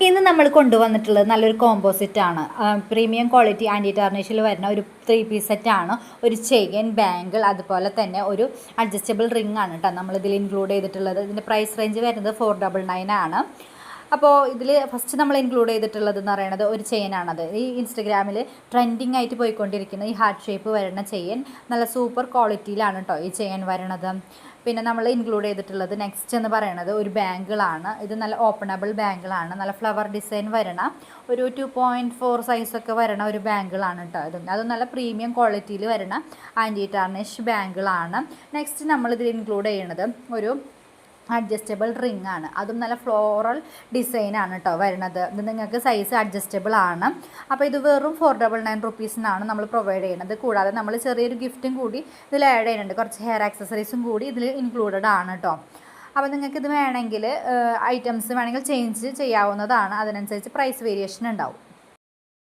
ഇന്ന് നമ്മൾ കൊണ്ടുവന്നിട്ടുള്ളത് നല്ലൊരു കോമ്പോസിറ്റാണ്. പ്രീമിയം ക്വാളിറ്റി ആൻറ്റി ടാർണിഷിൽ വരുന്ന ഒരു 3 പീസ് സെറ്റാണ്. ഒരു ചെയിൻ, ബാങ്കിൾ, അതുപോലെ തന്നെ ഒരു അഡ്ജസ്റ്റബിൾ റിംഗ് ആണ് കേട്ടോ നമ്മളിതിൽ ഇൻക്ലൂഡ് ചെയ്തിട്ടുള്ളത്. ഇതിൻ്റെ പ്രൈസ് റേഞ്ച് വരുന്നത് 499 ആണ്. അപ്പോൾ ഇതിൽ ഫസ്റ്റ് നമ്മൾ ഇൻക്ലൂഡ് ചെയ്തിട്ടുള്ളത് എന്ന് പറയുന്നത് ഒരു ചെയിനാണത്. ഈ ഇൻസ്റ്റഗ്രാമിൽ ട്രെൻഡിങ് ആയിട്ട് പോയിക്കൊണ്ടിരിക്കുന്ന ഈ ഹാർട്ട് ഷേപ്പ് വരുന്ന ചെയിൻ നല്ല സൂപ്പർ ക്വാളിറ്റിയിലാണ് കേട്ടോ ഈ ചെയിൻ വരണത്. പിന്നെ നമ്മൾ ഇൻക്ലൂഡ് ചെയ്തിട്ടുള്ളത് നെക്സ്റ്റ് എന്ന് പറയുന്നത് ഒരു ബാങ്കിളാണ്. ഇത് നല്ല ഓപ്പണബിൾ ബാങ്കിളാണ്. നല്ല ഫ്ലവർ ഡിസൈൻ വരണ ഒരു 2.4 സൈസൊക്കെ വരണ ഒരു ബാങ്കിളാണ് കേട്ടോ. അത് നല്ല പ്രീമിയം ക്വാളിറ്റിയിൽ വരണ ആൻറ്റി ടാർണിഷ് ബാങ്കിളാണ്. നെക്സ്റ്റ് നമ്മളിതിൽ ഇൻക്ലൂഡ് ചെയ്യണത് ഒരു അഡ്ജസ്റ്റബിൾ റിംഗ് ആണ്. അതും നല്ല ഫ്ലോറൽ ഡിസൈനാണ് കേട്ടോ വരുന്നത്. ഇത് നിങ്ങൾക്ക് സൈസ് അഡ്ജസ്റ്റബിൾ ആണ്. അപ്പോൾ ഇത് വെറും 499 റുപ്പീസിനാണ് നമ്മൾ പ്രൊവൈഡ് ചെയ്യുന്നത്. കൂടാതെ നമ്മൾ ചെറിയൊരു ഗിഫ്റ്റും കൂടി ഇതിൽ ആഡ് ചെയ്യുന്നുണ്ട്. കുറച്ച് ഹെയർ ആക്സസറീസും കൂടി ഇതിൽ ഇൻക്ലൂഡഡ് ആണ് കേട്ടോ. അപ്പോൾ നിങ്ങൾക്ക് ഇത് വേണമെങ്കിൽ ഐറ്റംസ് വേണമെങ്കിൽ ചേഞ്ച് ചെയ്യാവുന്നതാണ്. അതിനനുസരിച്ച് പ്രൈസ് വേരിയേഷൻ ഉണ്ടാവും.